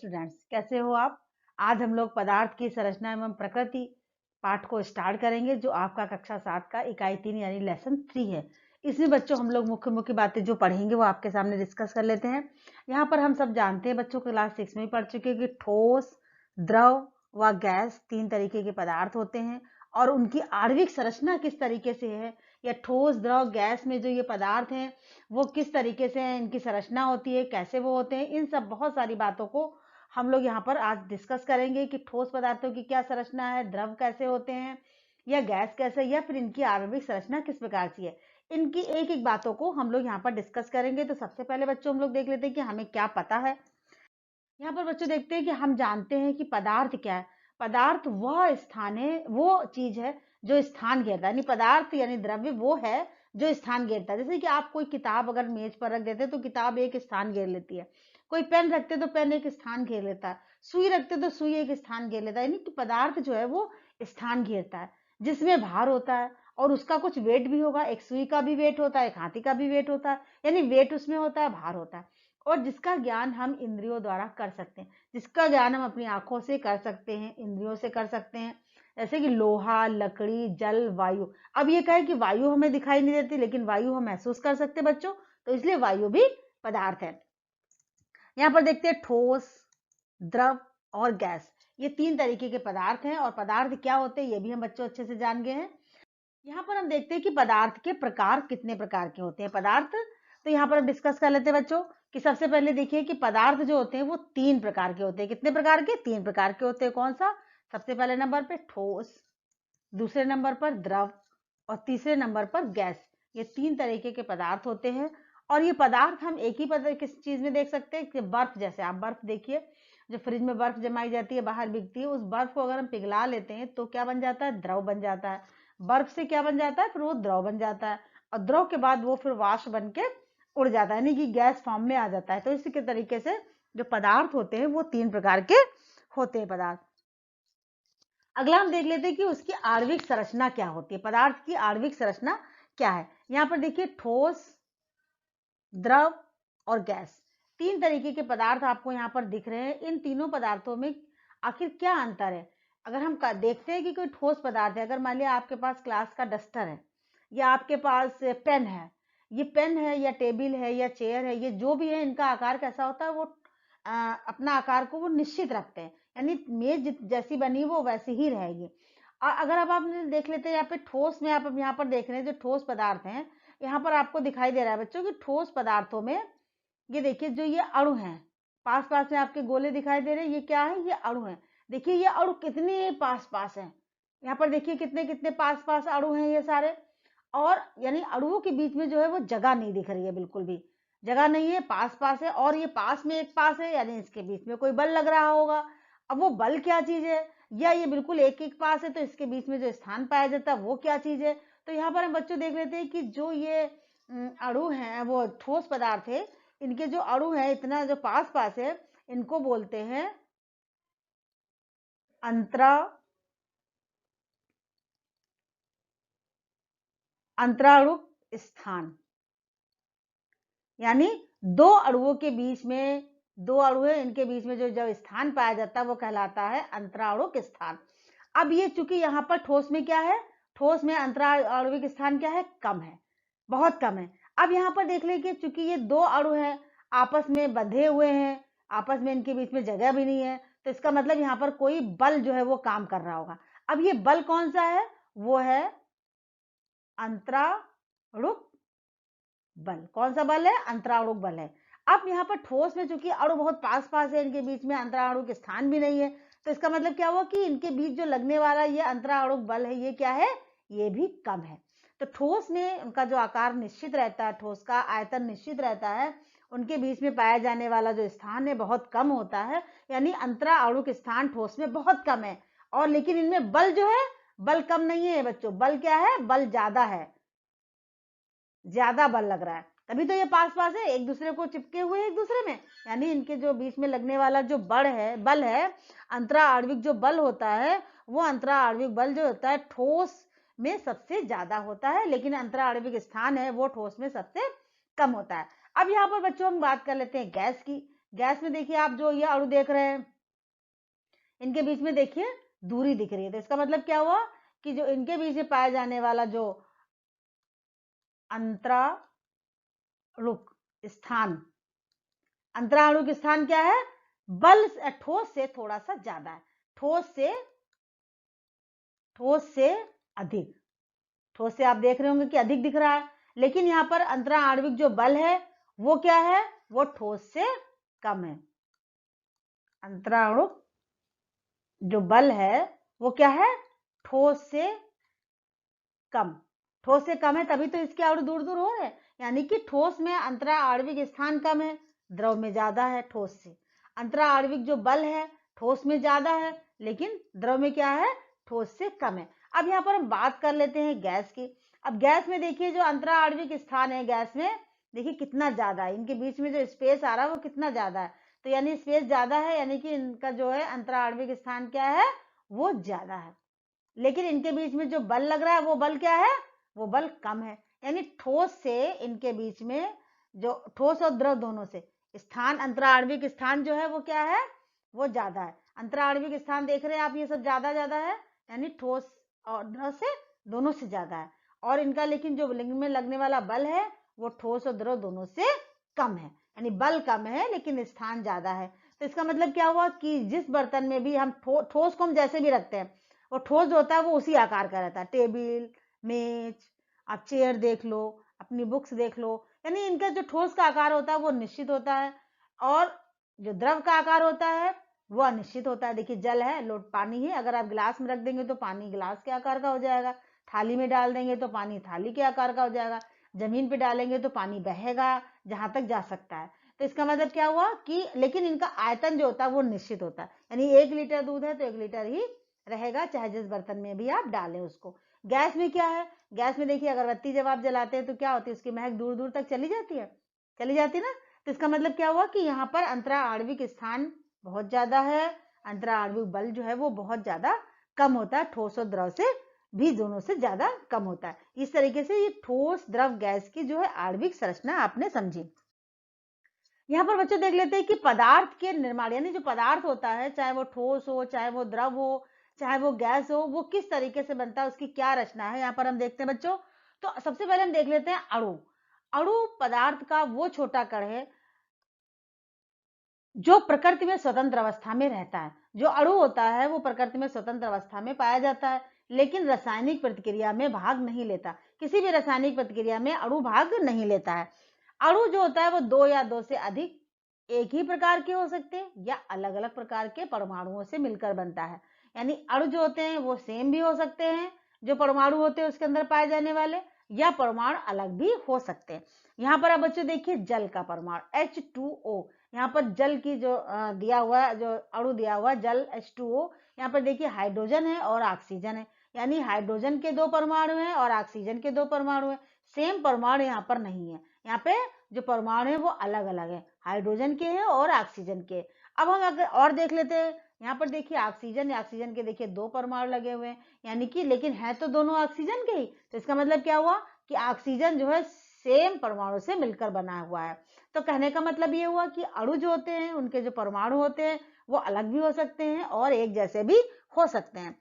Students, कैसे हो आप। आज हम लोग पदार्थ की संरचना एवं प्रकृति पाठ को स्टार्ट करेंगे, जो आपका कक्षा 7 का इकाई 3 यानी लेसन 3 है। इसमें बच्चों हम लोग मुख्य मुख्य बातें जो पढ़ेंगे वो आपके सामने डिस्कस कर लेते हैं। यहाँ पर हम सब जानते हैं, बच्चों क्लास 6 में ही पढ़ चुके हैं कि ठोस, द्रव व गैस 3 तरीके के पदार्थ होते हैं और उनकी आणविक संरचना किस तरीके से है, या ठोस, द्रव, गैस में जो ये पदार्थ हैं वो किस तरीके से इनकी संरचना होती है, कैसे वो होते हैं, इन सब बहुत सारी बातों को हम लोग यहाँ पर आज डिस्कस करेंगे कि ठोस पदार्थों की क्या संरचना है, द्रव कैसे होते हैं या गैस कैसे, या फिर इनकी आणविक संरचना किस प्रकार की है। इनकी एक एक बातों को हम लोग यहाँ पर डिस्कस करेंगे। तो सबसे पहले बच्चों हम लोग देख लेते हैं कि हमें क्या पता है। यहाँ पर बच्चों देखते हैं कि हम जानते हैं कि पदार्थ क्या है। पदार्थ वह स्थान है, वो चीज है जो स्थान घेरता है, यानी पदार्थ यानी द्रव्य वो है जो स्थान घेरता है। जैसे कि आप कोई किताब अगर मेज पर रख देते हैं तो किताब एक स्थान घेर लेती है, कोई पेन रखते तो पेन एक स्थान घेर लेता है, सुई रखते तो सुई एक स्थान घेर लेता है। यानी कि पदार्थ जो है वो स्थान घेरता है, जिसमें भार होता है और उसका कुछ वेट भी होगा। एक सुई का भी वेट होता है, एक हाथी का भी वेट होता है, यानी वेट उसमें होता है, भार होता है। और जिसका ज्ञान हम इंद्रियों द्वारा कर सकते हैं, जिसका ज्ञान हम अपनी आंखों से कर सकते हैं, इंद्रियों से कर सकते हैं। जैसे कि लोहा, लकड़ी, जल, वायु। अब ये कहे कि वायु हमें दिखाई नहीं देती, लेकिन वायु हम महसूस कर सकते हैं बच्चों, तो इसलिए वायु भी पदार्थ है। यहाँ पर देखते हैं ठोस, द्रव और गैस, ये 3 तरीके के पदार्थ हैं। और पदार्थ क्या होते हैं ये भी हम बच्चों अच्छे से जान गए हैं। यहाँ पर हम देखते हैं कि पदार्थ के प्रकार कितने प्रकार के होते हैं पदार्थ। तो यहाँ पर हम डिस्कस कर लेते हैं बच्चों कि सबसे पहले देखिए कि पदार्थ जो होते हैं वो 3 प्रकार के होते हैं। कितने प्रकार के? 3 प्रकार के होते हैं। कौन सा? सबसे पहले नंबर पे ठोस, दूसरे नंबर पर द्रव और तीसरे नंबर पर गैस। ये 3 तरीके के पदार्थ होते हैं। और ये पदार्थ हम एक ही पदार्थ किस चीज में देख सकते हैं कि बर्फ। जैसे आप बर्फ देखिए, जो फ्रिज में बर्फ जमाई जाती है, बाहर बिकती है, उस बर्फ को अगर हम पिघला लेते हैं तो क्या बन जाता है? द्रव बन जाता है। बर्फ से क्या बन जाता है? फिर वो द्रव बन जाता है, और द्रव के बाद वो फिर वाष्प बन के उड़ जाता है, यानी कि गैस फॉर्म में आ जाता है। तो इसी के तरीके से जो पदार्थ होते हैं वो 3 प्रकार के होते हैं पदार्थ। अगला हम देख लेते हैं कि उसकी आणविक संरचना क्या होती है, पदार्थ की आणविक संरचना क्या है। यहाँ पर देखिए ठोस, द्रव और गैस, 3 तरीके के पदार्थ आपको यहाँ पर दिख रहे हैं। इन तीनों पदार्थों में आखिर क्या अंतर है? अगर हम देखते हैं कि कोई ठोस पदार्थ है, अगर मान लिया आपके पास क्लास का डस्टर है, या आपके पास पेन है, ये पेन है या टेबल है या चेयर है, ये जो भी है, इनका आकार कैसा होता है? वो अपना आकार को वो निश्चित रखते हैं, यानी मेज जैसी बनी वो वैसी ही रहेगी। और अगर अब आप देख लेते हैं यहाँ पे ठोस में, आप यहाँ पर देख रहे हैं जो ठोस पदार्थ हैं, यहाँ पर आपको दिखाई दे रहा है बच्चों कि ठोस पदार्थों में ये देखिए जो ये अणु हैं, पास पास में आपके गोले दिखाई दे रहे हैं, ये क्या है? ये अणु है। देखिए ये अणु कितने पास पास हैं, यहाँ पर देखिए कितने कितने पास पास अणु हैं ये सारे। और यानी अणुओं के बीच में जो है वो जगह नहीं दिख रही है, बिल्कुल भी जगह नहीं है, पास पास है। और ये पास में एक पास है, यानी इसके बीच में कोई बल लग रहा होगा। अब वो बल क्या चीज है, या ये बिल्कुल एक एक पास है तो इसके बीच में जो स्थान पाया जाता है वो क्या चीज है। तो यहाँ पर हम बच्चों देख लेते हैं कि जो ये अणु हैं, वो ठोस पदार्थ है, इनके जो अणु है इतना जो पास पास है, इनको बोलते हैं अंतराणुक स्थान। यानी दो अणुओं के बीच में, दो अणु है, इनके बीच में जो जब स्थान पाया जाता है वो कहलाता है अंतराणुक स्थान। अब ये चूंकि यहाँ पर ठोस में क्या है, ठोस में अंतराणुविक स्थान क्या है? कम है, बहुत कम है। अब यहाँ पर देख लें कि चूंकि ये दो अणु है, आपस में बंधे हुए हैं, आपस में इनके बीच में जगह भी नहीं है, तो इसका मतलब यहाँ पर कोई बल जो है वो काम कर रहा होगा। अब ये बल कौन सा है? वो है अंतराणुक बल। कौन सा बल है? अंतराणुक बल है। अब यहाँ पर ठोस में चूंकि अणु बहुत पास पास है, इनके बीच में अंतराणुक स्थान भी नहीं है, तो इसका मतलब क्या हुआ कि इनके बीच जो लगने वाला ये अंतराणुक बल है, ये क्या है? ये भी कम है। तो ठोस में उनका जो आकार निश्चित रहता है, ठोस का आयतन निश्चित रहता है, उनके बीच में पाया जाने वाला जो स्थान है बहुत कम होता है, यानी अंतराणुक स्थान ठोस में बहुत कम है। और लेकिन इनमें बल जो है, बल कम नहीं है बच्चों, बल क्या है? बल ज्यादा है, ज्यादा बल लग रहा है, तभी तो ये पास पास है, एक दूसरे को चिपके हुए एक दूसरे में। यानी इनके जो बीच में लगने वाला जो बल है, अंतराणविक जो बल होता है, वो अंतराणविक बल जो होता है ठोस में सबसे ज्यादा होता है, लेकिन अंतराणविक स्थान है वो ठोस में सबसे कम होता है। अब यहाँ पर बच्चों हम बात कर लेते हैं गैस की। गैस में देखिए आप जो ये अणु देख रहे हैं, इनके बीच में देखिए दूरी दिख रही है, तो इसका मतलब क्या हुआ कि जो इनके बीच में पाया जाने वाला जो अंतराणुक स्थान, अंतराणुक स्थान क्या है, बल ठोस से थोड़ा सा ज्यादा है, ठोस से अधिक, ठोस से आप देख रहे होंगे कि अधिक दिख रहा है, लेकिन यहाँ पर अंतराणविक जो बल है वो क्या है, वो ठोस से कम है। अंतराणुक जो बल है वो क्या है, ठोस से कम, ठोस से कम है, तभी तो इसके अणु दूर दूर हो रहे हैं, यानी कि ठोस में अंतराणविक स्थान कम है, द्रव में ज्यादा है ठोस से। अंतराणविक जो बल है ठोस में ज्यादा है, लेकिन द्रव में क्या है, ठोस से कम है। अब यहाँ पर हम बात कर लेते हैं गैस की। अब गैस में देखिए जो अंतराणविक स्थान है गैस में, देखिए कितना ज्यादा है, इनके बीच में जो स्पेस आ रहा है वो कितना ज्यादा है, तो यानी स्पेस ज्यादा है, यानी कि इनका जो है अंतराणविक स्थान क्या है, वो ज्यादा है। लेकिन इनके बीच में जो बल लग रहा है वो बल क्या है, वो बल कम है, यानी ठोस से इनके बीच में जो ठोस और द्रव दोनों से स्थान, अंतराणविक स्थान जो है वो क्या है, वो ज्यादा है। अंतराणविक स्थान देख रहे हैं आप, ये सब ज्यादा ज्यादा है, यानी ठोस और द्रव से दोनों से ज्यादा है। और इनका लेकिन जो लिंग में लगने वाला बल है वो ठोस और द्रव दोनों से कम है, यानी बल कम है लेकिन स्थान ज्यादा है। तो इसका मतलब क्या हुआ कि जिस बर्तन में भी हम ठोस को हम जैसे भी रखते हैं, और ठोस जो होता है वो उसी आकार का रहता है, टेबल, मेज, आप चेयर देख लो, अपनी बुक्स देख लो, यानी इनका जो ठोस का आकार होता है वो निश्चित होता है, और जो द्रव का आकार होता है वो अनिश्चित होता है। देखिए जल है, लो पानी है, अगर आप गिलास में रख देंगे तो पानी गिलास के आकार का हो जाएगा, थाली में डाल देंगे तो पानी थाली के आकार का हो जाएगा, जमीन पे डालेंगे तो पानी बहेगा जहां तक जा सकता है। तो इसका मतलब क्या हुआ कि लेकिन इनका आयतन जो होता है वो निश्चित होता है, यानी 1 लीटर दूध है तो 1 लीटर ही रहेगा, चाहे जिस बर्तन में भी आप डालें उसको। गैस में क्या है, गैस में देखिए अगरबत्ती जब आप जलाते हैं तो क्या होती है, उसकी महक दूर दूर तक चली जाती है, चली जाती है ना। तो इसका मतलब क्या हुआ कि यहाँ पर अंतराणविक स्थान बहुत ज्यादा है, अंतराणविक बल जो है वो बहुत ज्यादा कम होता है, ठोस और द्रव से भी दोनों से ज्यादा कम होता है। इस तरीके से ये ठोस द्रव गैस की जो है आणविक संरचना आपने समझी। यहाँ पर बच्चों देख लेते हैं कि पदार्थ के निर्माण, यानी जो पदार्थ होता है, चाहे वो ठोस हो, चाहे वो द्रव हो, चाहे वो गैस हो, वो किस तरीके से बनता है, उसकी क्या रचना है, यहाँ पर हम देखते हैं बच्चों। तो सबसे पहले हम देख लेते हैं अणु। अणु पदार्थ का वो छोटा कण है जो प्रकृति में स्वतंत्र अवस्था में रहता है। जो अणु होता है वो प्रकृति में स्वतंत्र अवस्था में पाया जाता है, लेकिन रासायनिक प्रतिक्रिया में भाग नहीं लेता, किसी भी रासायनिक प्रतिक्रिया में अणु भाग नहीं लेता है। अणु जो होता है वो दो या दो से अधिक एक ही प्रकार के हो सकते हैं या अलग अलग प्रकार के परमाणुओं से मिलकर बनता है, यानी अणु जो होते हैं वो सेम भी हो सकते हैं, जो परमाणु होते हैं उसके अंदर पाए जाने वाले, या परमाणु अलग भी हो सकते हैं। यहाँ पर आप बच्चों देखिए जल का परमाणु H2O, यहाँ पर जल की जो दिया हुआ है, जो अणु दिया हुआ है जल H2O, यहाँ पर देखिए हाइड्रोजन है और ऑक्सीजन है, यानी हाइड्रोजन के 2 परमाणु हैं और ऑक्सीजन के 2 परमाणु हैं, सेम परमाणु यहाँ पर नहीं है, यहाँ पे जो परमाणु है वो अलग अलग है, हाइड्रोजन के हैं और ऑक्सीजन के। अब हम अगर और देख लेते हैं, यहाँ पर देखिए ऑक्सीजन के देखिए 2 परमाणु लगे हुए हैं, यानी कि लेकिन है तो दोनों ऑक्सीजन के ही, तो इसका मतलब क्या हुआ कि ऑक्सीजन जो है सेम परमाणु से मिलकर बना हुआ है। तो कहने का मतलब ये हुआ कि अणु जो होते हैं उनके जो परमाणु होते हैं वो अलग भी हो सकते हैं और एक जैसे भी हो सकते हैं।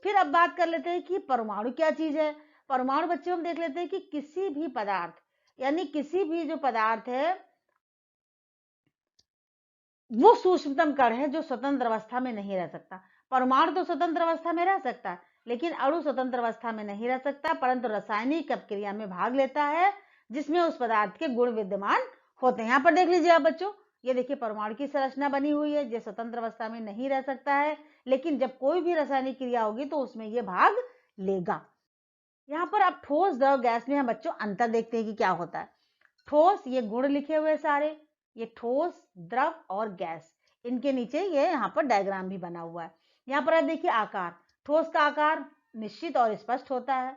फिर अब बात कर लेते हैं कि परमाणु क्या चीज है। परमाणु बच्चों हम देख लेते हैं कि किसी भी पदार्थ, यानी किसी भी जो पदार्थ है वो सूक्ष्मतम कण है जो स्वतंत्र अवस्था में नहीं रह सकता। परमाणु तो स्वतंत्र अवस्था में रह सकता है, लेकिन अणु स्वतंत्र अवस्था में नहीं रह सकता, परंतु रासायनिक अपक्रिया में भाग लेता है जिसमें उस पदार्थ के गुण विद्यमान होते हैं। यहाँ पर देख लीजिए आप बच्चों, ये देखिए परमाणु की संरचना बनी हुई है, जो स्वतंत्र अवस्था में नहीं रह सकता है, लेकिन जब कोई भी रासायनिक क्रिया होगी तो उसमें ये भाग लेगा। यहाँ पर अब ठोस द्रव गैस में हम बच्चों अंतर देखते हैं कि क्या होता है। ठोस, ये गुण लिखे हुए सारे, ये ठोस, द्रव और गैस, इनके नीचे ये यहाँ पर डायग्राम भी बना हुआ है। यहाँ पर आप देखिए आकार, ठोस का आकार निश्चित और स्पष्ट होता है,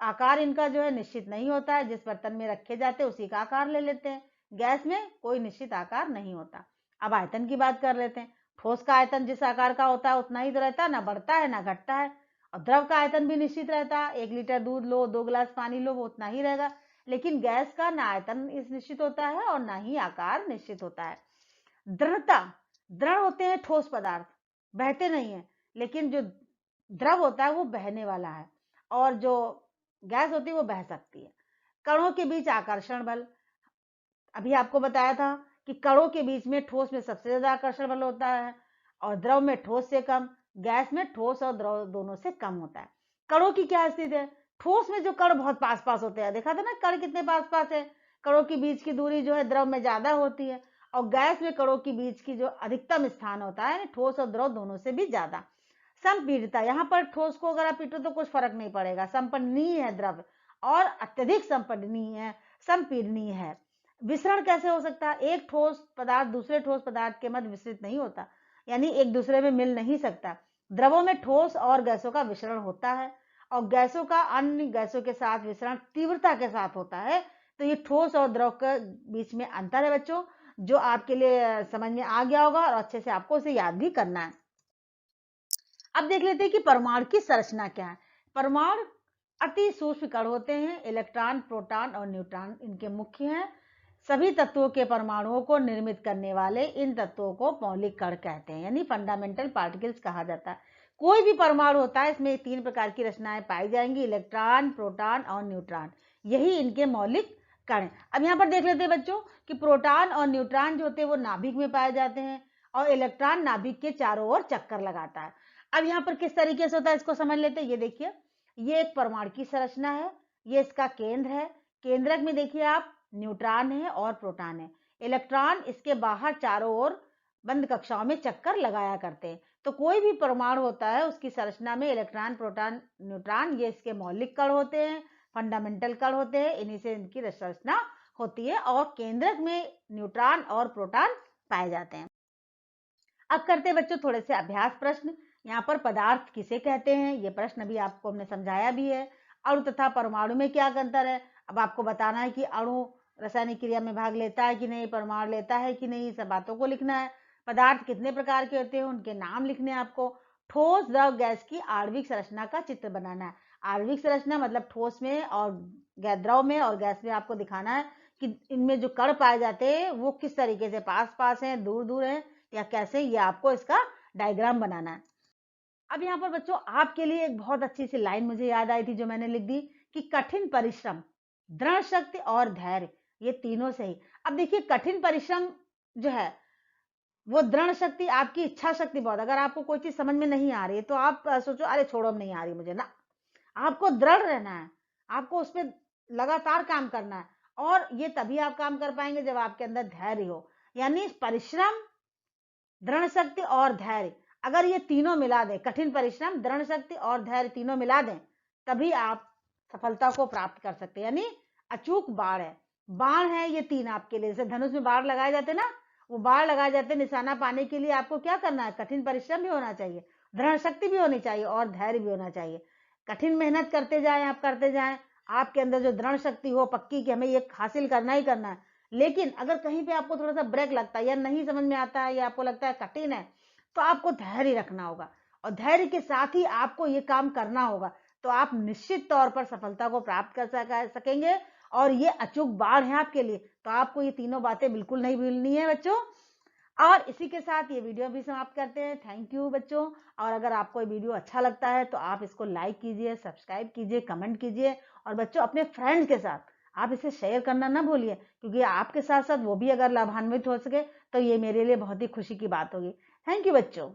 आकार इनका जो है निश्चित नहीं होता है, जिस बर्तन में रखे जाते हैं उसी का आकार ले लेते हैं। गैस में कोई निश्चित आकार नहीं होता। अब आयतन की बात कर लेते हैं। ठोस का आयतन जिस आकार का होता है उतना ही तो रहता है, ना बढ़ता है ना घटता है। और द्रव का आयतन भी निश्चित रहता है, 1 लीटर दूध लो, 2 गिलास पानी लो, वो उतना ही रहेगा। लेकिन गैस का ना आयतन निश्चित होता है और ना ही आकार निश्चित होता है। दृढ़ता, दृढ़ होते हैं ठोस पदार्थ, बहते नहीं है, लेकिन जो द्रव होता है वो बहने वाला है, और जो गैस होती है वो बह सकती है। कणों के बीच आकर्षण बल, अभी आपको बताया था कि कणों के बीच में ठोस में सबसे ज्यादा आकर्षण बल होता है, और द्रव में ठोस से कम, गैस में ठोस और द्रव दोनों से कम होता है। कणों की क्या स्थिति है? ठोस में जो कण बहुत पास पास होते हैं, देखा था ना कण कितने पास पास है, कणों के बीच की दूरी जो है द्रव में ज्यादा होती है, और गैस में कणों के बीच की जो अधिकतम स्थान होता है ठोस और द्रव दोनों से भी ज्यादा। संपीड़ितता, यहाँ पर ठोस को अगर आप पीटो तो कुछ फर्क नहीं पड़ेगा, संपीडनीय है द्रव, और अत्यधिक संपीडनीय है, संपीडनीय है। विसरण कैसे हो सकता है? एक ठोस पदार्थ दूसरे ठोस पदार्थ के मध्य विसरित नहीं होता, यानी एक दूसरे में मिल नहीं सकता। द्रवों में ठोस और गैसों का विसरण होता है, और गैसों का अन्य गैसों के साथ विसरण तीव्रता के साथ होता है। तो ये ठोस और द्रव के बीच में अंतर है बच्चों, जो आपके लिए समझ में आ गया होगा, और अच्छे से आपको उसे याद भी करना है। अब देख लेते हैं कि परमाणु की संरचना क्या है। परमाणु अति सूक्ष्म कण होते हैं, इलेक्ट्रॉन, प्रोटॉन और न्यूट्रॉन इनके मुख्य हैं। सभी तत्वों के परमाणुओं को निर्मित करने वाले इन तत्वों को मौलिक कण कहते हैं, यानी फंडामेंटल पार्टिकल्स कहा जाता है। कोई भी परमाणु होता है, इसमें 3 प्रकार की रचनाएं पाई जाएंगी, इलेक्ट्रॉन, प्रोटॉन और न्यूट्रॉन, यही इनके मौलिक कण हैं। अब यहाँ पर देख लेते हैं बच्चों कि प्रोटॉन और न्यूट्रॉन जो होते हैं वो नाभिक में पाए जाते हैं, और इलेक्ट्रॉन नाभिक के चारों ओर चक्कर लगाता है। अब यहाँ पर किस तरीके से होता है इसको समझ लेते हैं। ये देखिए, ये एक परमाणु की संरचना है, ये इसका केंद्र है, केंद्रक में देखिए आप न्यूट्रॉन है और प्रोटॉन है, इलेक्ट्रॉन इसके बाहर चारों ओर बंद कक्षाओं में चक्कर लगाया करते हैं। तो कोई भी परमाणु होता है उसकी संरचना में इलेक्ट्रॉन, प्रोटॉन, न्यूट्रॉन ये इसके मौलिक कण होते हैं, फंडामेंटल कण होते हैं, इन्हीं से इनकी संरचना होती है, और केंद्रक में न्यूट्रॉन और प्रोटॉन पाए जाते हैं। अब करते हैं बच्चों थोड़े से अभ्यास प्रश्न। यहाँ पर पदार्थ किसे कहते हैं, ये प्रश्न अभी आपको हमने समझाया भी है। अणु तथा परमाणु में क्या अंतर है, अब आपको बताना है कि अणु रासायनिक क्रिया में भाग लेता है कि नहीं, परमाणु लेता है कि नहीं, सब बातों को लिखना है। पदार्थ कितने प्रकार के होते हैं, उनके नाम लिखने हैं आपको। ठोस, द्रव, गैस की आणविक संरचना का चित्र बनाना है। आणविक संरचना मतलब ठोस में और द्रव में और गैस में आपको दिखाना है कि इनमें जो कण पाए जाते हैं वो किस तरीके से पास पास हैं, दूर दूर हैं, या कैसे, ये आपको इसका डायग्राम बनाना है। अब यहाँ पर बच्चों आपके लिए एक बहुत अच्छी सी लाइन मुझे याद आई थी जो मैंने लिख दी कि कठिन परिश्रम, दृढ़ शक्ति और धैर्य, ये तीनों से ही। अब देखिए कठिन परिश्रम जो है वो दृढ़ शक्ति, आपकी इच्छा शक्ति बहुत, अगर आपको कोई चीज समझ में नहीं आ रही है तो आप सोचो अरे छोड़ो नहीं आ रही मुझे ना, आपको दृढ़ रहना है, आपको उस पर लगातार काम करना है, और ये तभी आप काम कर पाएंगे जब आपके अंदर धैर्य हो। यानी परिश्रम, दृढ़ शक्ति और धैर्य, अगर ये तीनों मिला दें, कठिन परिश्रम, दृढ़ शक्ति और धैर्य तीनों मिला दें, तभी आप सफलता को प्राप्त कर सकते हैं। यानी अचूक बाण है, बाण है ये तीन आपके लिए। जैसे धनुष में बाण लगाए जाते ना, वो बाण लगाए जाते, निशाना पाने के लिए आपको क्या करना है, कठिन परिश्रम भी होना चाहिए, दृढ़ शक्ति भी होनी चाहिए और धैर्य भी होना चाहिए। कठिन मेहनत करते जाएं, आप करते जाएं, आपके अंदर जो दृढ़ शक्ति हो पक्की कि हमें ये हासिल करना ही करना है। लेकिन अगर कहीं पे आपको थोड़ा सा ब्रेक लगता है या नहीं समझ में आता है या आपको लगता है कठिन है, तो आपको धैर्य रखना होगा, और धैर्य के साथ ही आपको ये काम करना होगा, तो आप निश्चित तौर पर सफलता को प्राप्त कर सकेंगे। और ये अचूक बाण है आपके लिए, तो आपको ये तीनों बातें बिल्कुल नहीं भूलनी है बच्चों। और इसी के साथ ये वीडियो भी समाप्त करते हैं। थैंक यू बच्चों। और अगर आपको ये वीडियो अच्छा लगता है तो आप इसको लाइक कीजिए, सब्सक्राइब कीजिए, कमेंट कीजिए, और बच्चों अपने फ्रेंड्स के साथ आप इसे शेयर करना ना भूलिए, क्योंकि आपके साथ साथ वो भी अगर लाभान्वित हो सके तो ये मेरे लिए बहुत ही खुशी की बात होगी। थैंक यू बच्चों।